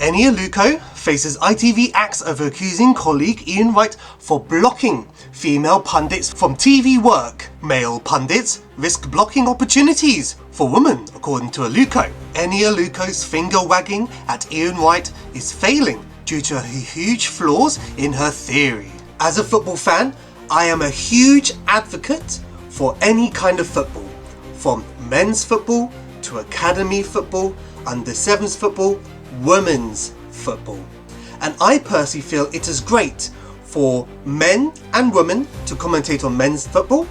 Eni Aluko faces ITV axe over accusing colleague Ian Wright for blocking female pundits from TV work. Male pundits risk blocking opportunities for women, according to Aluko. Eni Aluko's finger wagging at Ian Wright is failing due to huge flaws in her theory. As a football fan, I am a huge advocate for any kind of football, from men's football to academy football, under 7s football, women's football. And I personally feel it is great for men and women to commentate on men's football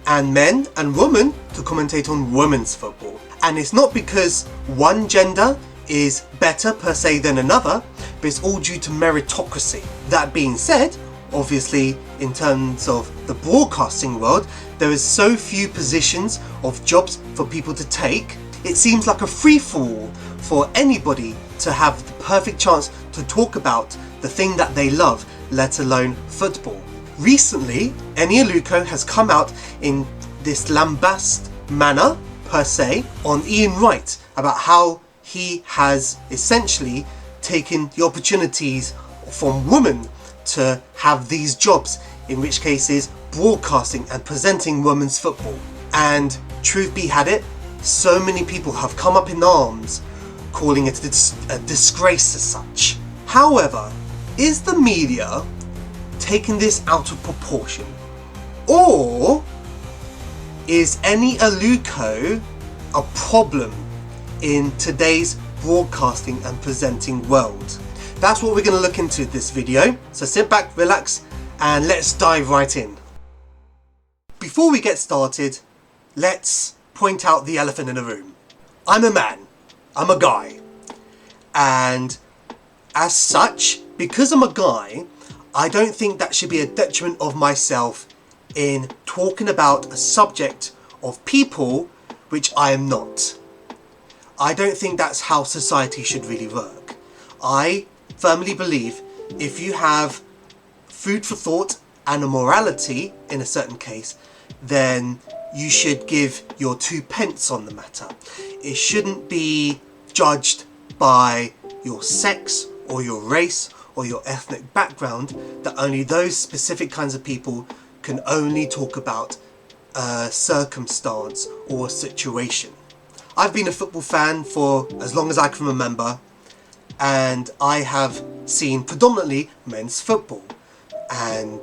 and men and women to commentate on women's football. And it's not because one gender is better per se than another, but it's all due to meritocracy. That being said, obviously in terms of the broadcasting world, there is so few positions of jobs for people to take. It seems like a free-for-all for anybody to have the perfect chance to talk about the thing that they love, let alone football. Recently, Eni Aluko has come out in this lambast manner, per se, on Ian Wright about how he has essentially taken the opportunities from women to have these jobs, in which case is broadcasting and presenting women's football. And truth be had it, so many people have come up in arms calling it a disgrace as such. However, is the media taking this out of proportion? Or is Eni Aluko a problem in today's broadcasting and presenting world? That's what we're going to look into this video. So sit back, relax, and let's dive right in. Before we get started, let's point out the elephant in the room. I'm a man. I'm a guy. And as such, because I'm a guy, I don't think that should be a detriment of myself in talking about a subject of people which I am not. I don't think that's how society should really work. I firmly believe if you have food for thought and a morality in a certain case, then you should give your 2 pence on the matter. It shouldn't be judged by your sex or your race or your ethnic background, that only those specific kinds of people can only talk about a circumstance or a situation. I've been a football fan for as long as I can remember, and I have seen predominantly men's football. And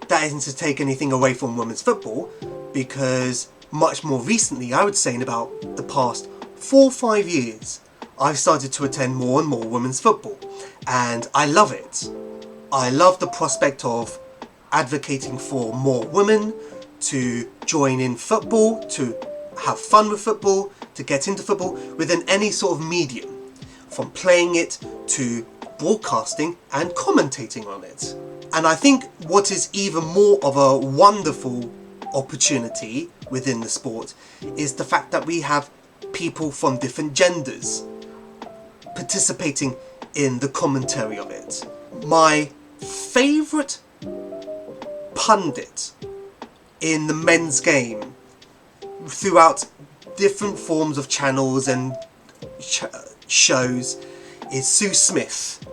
that isn't to take anything away from women's football, because much more recently, I would say in about the past 4 or 5 years, I've started to attend more and more women's football, and I love it. I love the prospect of advocating for more women to join in football, to have fun with football, to get into football within any sort of medium, from playing it to broadcasting and commentating on it. And I think what is even more of a wonderful opportunity within the sport is the fact that we have people from different genders participating in the commentary of it. My favourite pundit in the men's game throughout different forms of channels and shows is Sue Smith.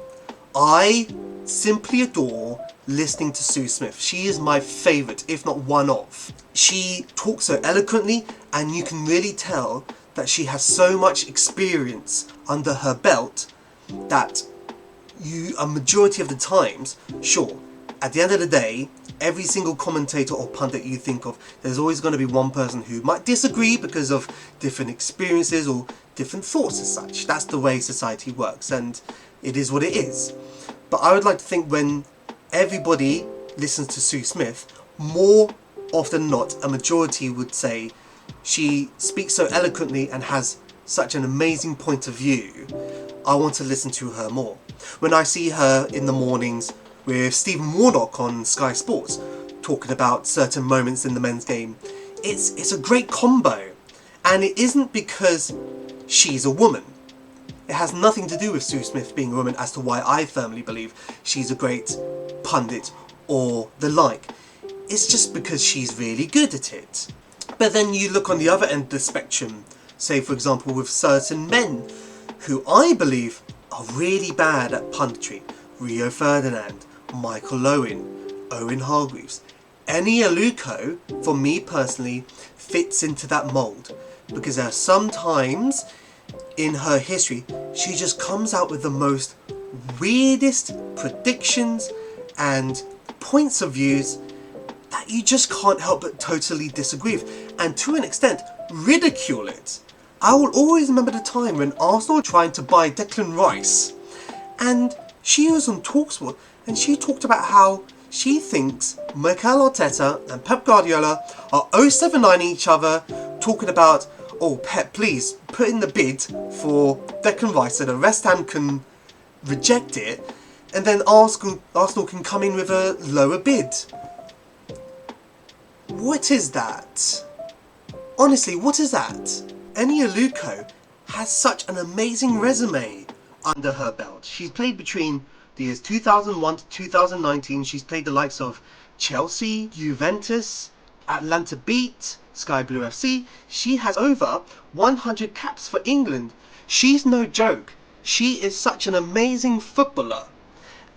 I simply adore listening to Sue Smith. She is my favourite, if not one of. She talks so eloquently, and you can really tell that she has so much experience under her belt that a majority of the times, sure, at the end of the day, every single commentator or pundit you think of, there's always going to be one person who might disagree because of different experiences or different thoughts as such. That's the way society works, and it is what it is. But I would like to think when everybody listens to Sue Smith, more often than not, a majority would say she speaks so eloquently and has such an amazing point of view. I want to listen to her more. When I see her in the mornings with Stephen Warnock on Sky Sports talking about certain moments in the men's game, it's a great combo. And it isn't because she's a woman. It has nothing to do with Sue Smith being a woman as to why I firmly believe she's a great pundit or the like. It's just because she's really good at it. But then you look on the other end of the spectrum, say for example with certain men who I believe are really bad at punditry. Rio Ferdinand, Michael Owen Hargreaves. Eni Aluko, for me personally, fits into that mould, because there are some times in her history she just comes out with the most weirdest predictions and points of views that you just can't help but totally disagree with, and to an extent ridicule it. I will always remember the time when Arsenal were trying to buy Declan Rice, and she was on TalkSport and she talked about how she thinks Mikel Arteta and Pep Guardiola are 079 each other, talking about, oh Pep, please put in the bid for Declan Rice so that West Ham can reject it, and then Arsenal can come in with a lower bid. What is that? Honestly, what is that? Eni Aluko has such an amazing resume under her belt. She's played between the years 2001 to 2019. She's played the likes of Chelsea, Juventus, Atlanta Beat, Sky Blue FC. She has over 100 caps for England. She's no joke. She is such an amazing footballer.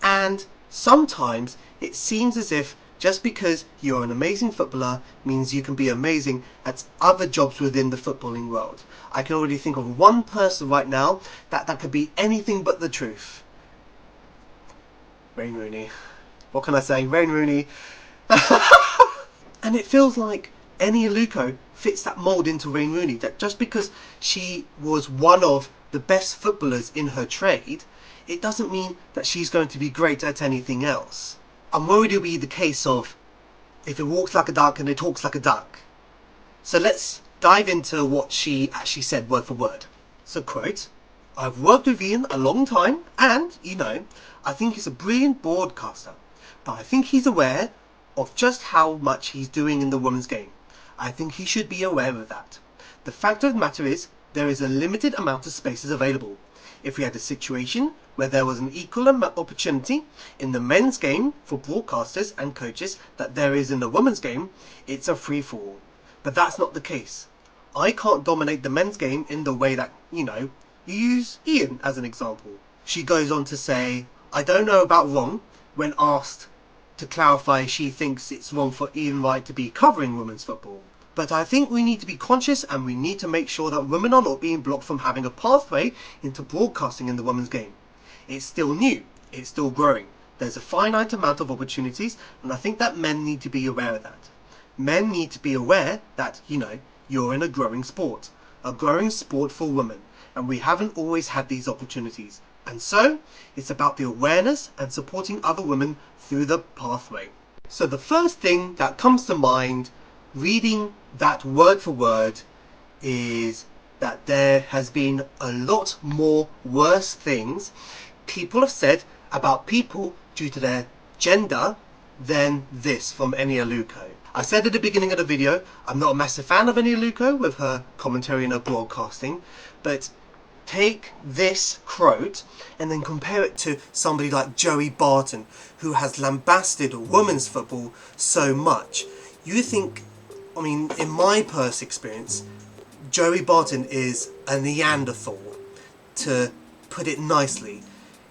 And sometimes it seems as if just because you're an amazing footballer means you can be amazing at other jobs within the footballing world. I can already think of one person right now that could be anything but the truth. Wayne Rooney. What can I say? Wayne Rooney. And it feels like Eni Aluko fits that mould into Wayne Rooney, that just because she was one of the best footballers in her trade, it doesn't mean that she's going to be great at anything else. I'm worried it'll be the case of, if it walks like a duck and it talks like a duck. So let's dive into what she actually said word for word. So quote, "I've worked with Ian a long time and, I think he's a brilliant broadcaster, but I think he's aware of just how much he's doing in the women's game. I think he should be aware of that. The fact of the matter is, there is a limited amount of spaces available. If we had a situation where there was an equal opportunity in the men's game for broadcasters and coaches that there is in the women's game, it's a free-for-all. But that's not the case. I can't dominate the men's game in the way that, you use Ian as an example." She goes on to say, "I don't know about wrong," when asked to clarify she thinks it's wrong for Ian Wright to be covering women's football. "But I think we need to be conscious and we need to make sure that women are not being blocked from having a pathway into broadcasting in the women's game. It's still new, it's still growing. There's a finite amount of opportunities, and I think that men need to be aware of that. Men need to be aware that, you're in a growing sport for women, and we haven't always had these opportunities. And so, it's about the awareness and supporting other women through the pathway." So the first thing that comes to mind reading that word for word is that there has been a lot more worse things people have said about people due to their gender than this from Eni Aluko. I said at the beginning of the video, I'm not a massive fan of Eni Aluko with her commentary and her broadcasting, but take this quote and then compare it to somebody like Joey Barton, who has lambasted women's football so much. You think, in my personal experience, Joey Barton is a Neanderthal, to put it nicely.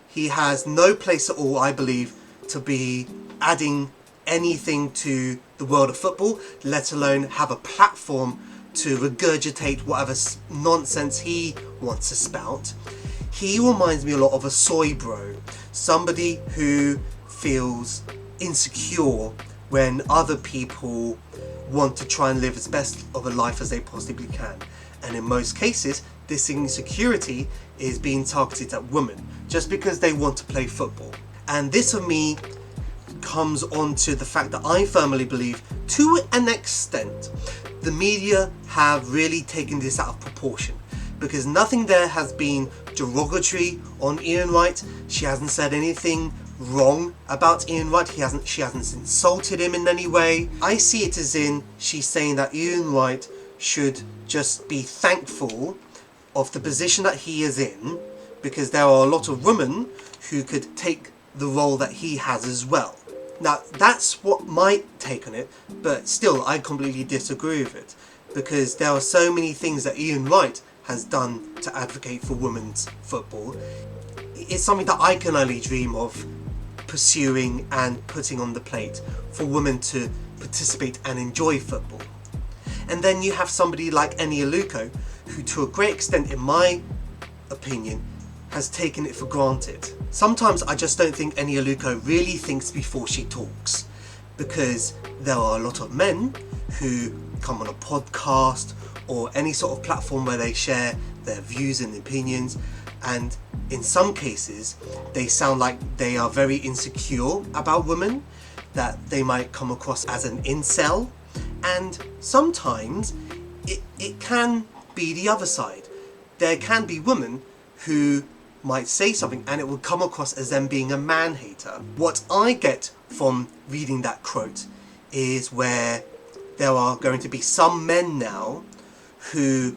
He has no place at all, I believe, to be adding anything to the world of football, let alone have a platform to regurgitate whatever nonsense he wants to spout. He reminds me a lot of a Soy Bro, somebody who feels insecure when other people want to try and live as best of a life as they possibly can. And in most cases, this insecurity is being targeted at women just because they want to play football. And this for me comes on to the fact that I firmly believe, to an extent, the media have really taken this out of proportion, because nothing there has been derogatory on Ian Wright. She hasn't said anything wrong about Ian Wright. She hasn't insulted him in any way. I see it as in she's saying that Ian Wright should just be thankful of the position that he is in, because there are a lot of women who could take the role that he has as well. Now, that's what my take on it, but still, I completely disagree with it, because there are so many things that Ian Wright has done to advocate for women's football. It's something that I can only dream of pursuing and putting on the plate for women to participate and enjoy football. And then you have somebody like Eni Aluko, who to a great extent, in my opinion, has taken it for granted. Sometimes I just don't think Eni Aluko really thinks before she talks, because there are a lot of men who come on a podcast or any sort of platform where they share their views and opinions, and in some cases they sound like they are very insecure about women, that they might come across as an incel, and sometimes it can be the other side. There can be women who might say something and it will come across as them being a man-hater. What I get from reading that quote is where there are going to be some men now who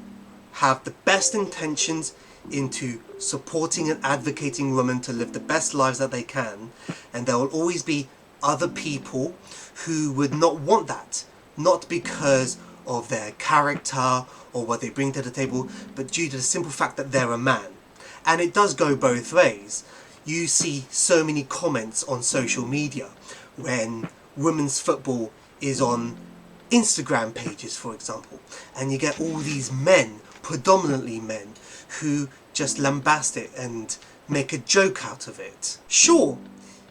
have the best intentions into supporting and advocating women to live the best lives that they can, and there will always be other people who would not want that, not because of their character or what they bring to the table, but due to the simple fact that they're a man. And it does go both ways. You see so many comments on social media when women's football is on Instagram pages, for example, and you get all these men, predominantly men, who just lambast it and make a joke out of it. Sure,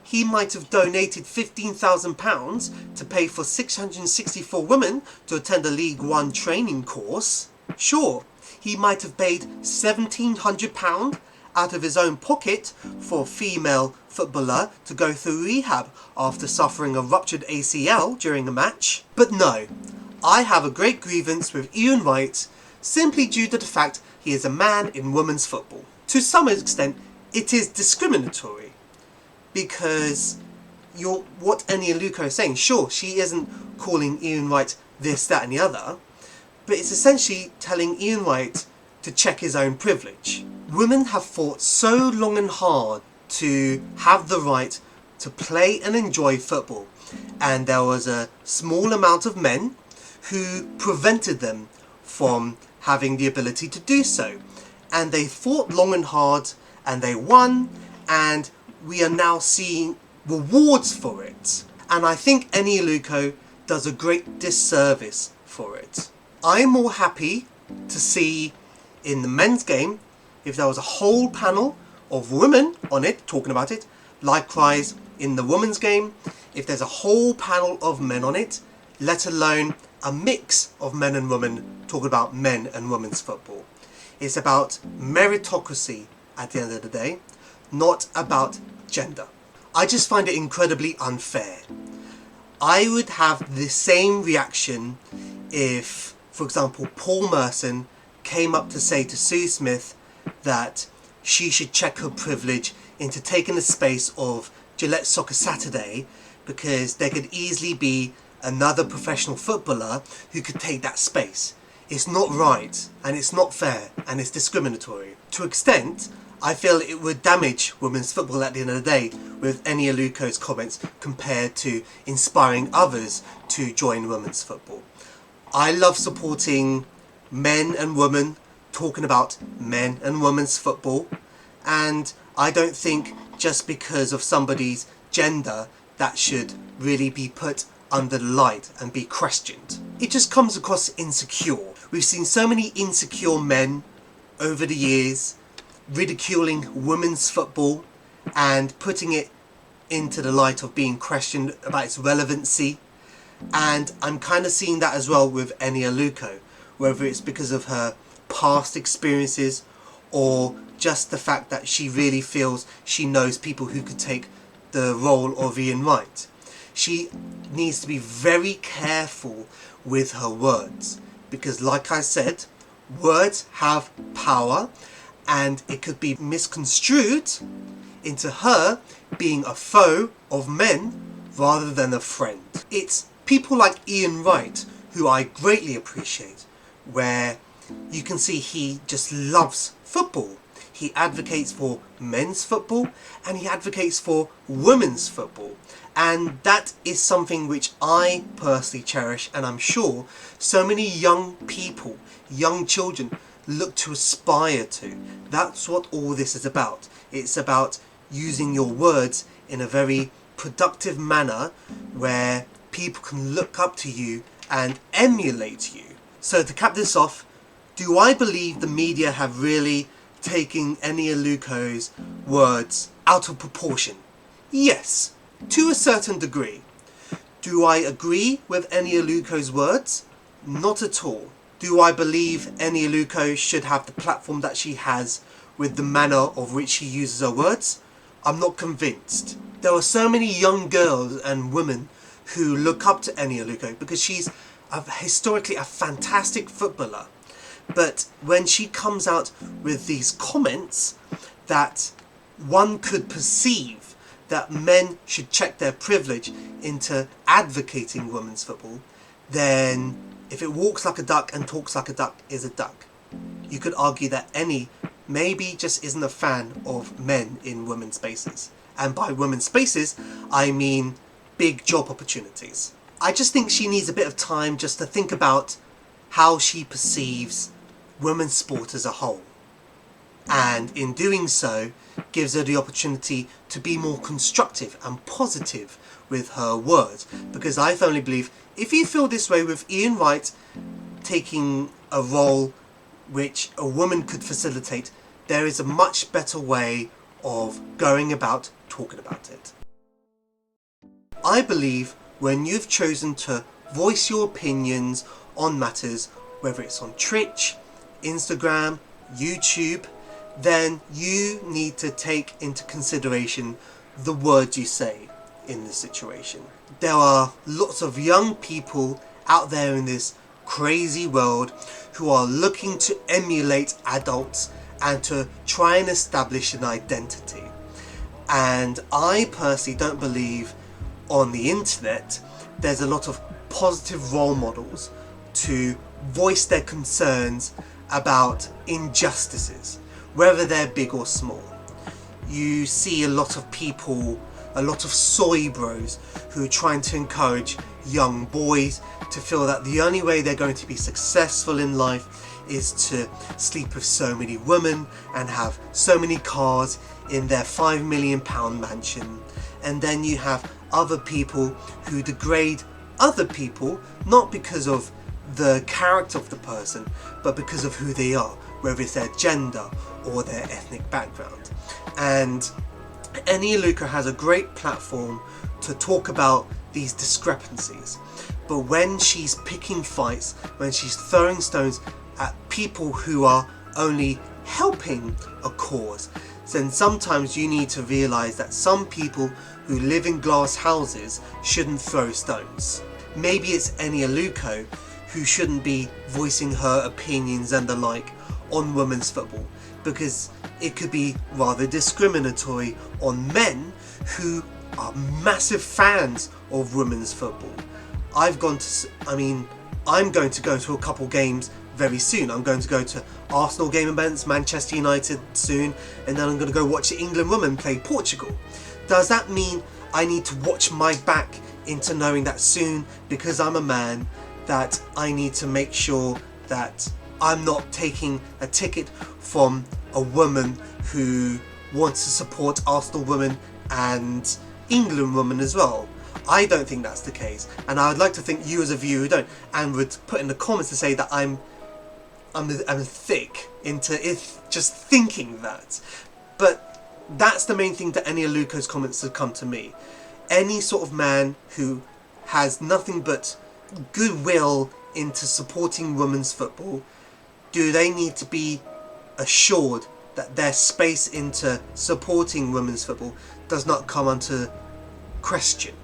he might have donated £15,000 to pay for 664 women to attend a League One training course. Sure, he might have paid £1,700 out of his own pocket for a female footballer to go through rehab after suffering a ruptured ACL during a match. But no, I have a great grievance with Ian Wright simply due to the fact he is a man in women's football. To some extent, it is discriminatory, because what Eni Aluko is saying, sure, she isn't calling Ian Wright this, that and the other, but it's essentially telling Ian Wright to check his own privilege. Women have fought so long and hard to have the right to play and enjoy football, and there was a small amount of men who prevented them from having the ability to do so. And they fought long and hard, and they won, and we are now seeing rewards for it. And I think Eni Aluko does a great disservice for it. I'm more happy to see in the men's game if there was a whole panel of women on it talking about it. Likewise in the women's game, if there's a whole panel of men on it, let alone a mix of men and women talking about men and women's football. It's about meritocracy at the end of the day, not about gender. I just find it incredibly unfair. I would have the same reaction if, for example, Paul Merson came up to say to Sue Smith that she should check her privilege into taking the space of Gillette Soccer Saturday, because there could easily be another professional footballer who could take that space. It's not right, and it's not fair, and it's discriminatory. To an extent, I feel it would damage women's football at the end of the day with Eni Aluko's comments compared to inspiring others to join women's football. I love supporting men and women talking about men and women's football, and I don't think just because of somebody's gender that should really be put under the light and be questioned. It just comes across insecure. We've seen so many insecure men over the years ridiculing women's football and putting it into the light of being questioned about its relevancy, and I'm kind of seeing that as well with Eni Aluko, whether it's because of her past experiences or just the fact that she really feels she knows people who could take the role of Ian Wright. She needs to be very careful with her words, because like I said, words have power, and it could be misconstrued into her being a foe of men rather than a friend. It's people like Ian Wright who I greatly appreciate, where you can see he just loves football. He advocates for men's football and he advocates for women's football. And that is something which I personally cherish, and I'm sure so many young people, young children, look to aspire to. That's what all this is about. It's about using your words in a very productive manner where people can look up to you and emulate you. So to cap this off, do I believe the media have really taken Eni Aluko's words out of proportion? Yes, to a certain degree. Do I agree with Eni Aluko's words? Not at all. Do I believe Eni Aluko should have the platform that she has with the manner of which she uses her words? I'm not convinced. There are so many young girls and women who look up to Eni Aluko because she's historically a fantastic footballer. But when she comes out with these comments that one could perceive that men should check their privilege into advocating women's football, then if it walks like a duck and talks like a duck is a duck. You could argue that Eni maybe just isn't a fan of men in women's spaces. And by women's spaces, I mean big job opportunities. I just think she needs a bit of time just to think about how she perceives women's sport as a whole. And in doing so, gives her the opportunity to be more constructive and positive with her words. Because I firmly believe if you feel this way with Ian Wright taking a role which a woman could facilitate, there is a much better way of going about talking about it. I believe when you've chosen to voice your opinions on matters, whether it's on Twitch, Instagram, YouTube, then you need to take into consideration the words you say in this situation. There are lots of young people out there in this crazy world who are looking to emulate adults and to try and establish an identity. And I personally don't believe on the internet there's a lot of positive role models to voice their concerns about injustices, whether they're big or small. You see a lot of people, a lot of soy bros who are trying to encourage young boys to feel that the only way they're going to be successful in life is to sleep with so many women and have so many cars in their £5 million mansion. And then you have other people who degrade other people, not because of the character of the person, but because of who they are, whether it's their gender or their ethnic background. And Eni Aluko has a great platform to talk about these discrepancies. But when she's picking fights, when she's throwing stones at people who are only helping a cause, then sometimes you need to realise that some people who live in glass houses shouldn't throw stones. Maybe it's Eni Aluko who shouldn't be voicing her opinions and the like on women's football, because it could be rather discriminatory on men who are massive fans of women's football. I'm going to go to a couple games very soon. I'm going to go to Arsenal game events, Manchester United soon, and then I'm going to go watch the England women play Portugal. Does that mean I need to watch my back into knowing that soon, because I'm a man, that I need to make sure that I'm not taking a ticket from a woman who wants to support Arsenal women and England women as well? I don't think that's the case, and I would like to think you as a viewer don't, and would put in the comments to say that I'm thick into just thinking that. But that's the main thing that Eni Aluko's comments have come to me. Any sort of man who has nothing but goodwill into supporting women's football, do they need to be assured that their space into supporting women's football does not come under question?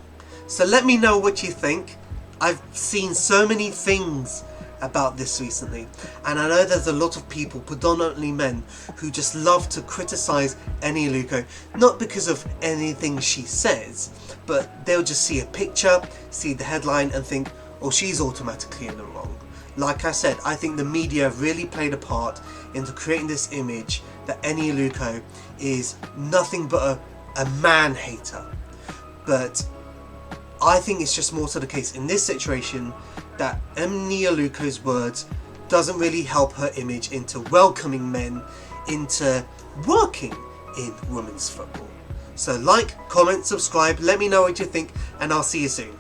So let me know what you think. I've seen so many things about this recently, and I know there's a lot of people, predominantly men, who just love to criticise Eni Aluko, not because of anything she says, but they'll just see a picture, see the headline and think, oh, she's automatically in the wrong. Like I said, I think the media really played a part into creating this image that Eni Aluko is nothing but a man hater. But I think it's just more so the case in this situation that Eni Aluko's words doesn't really help her image into welcoming men into working in women's football. So like, comment, subscribe, let me know what you think, and I'll see you soon.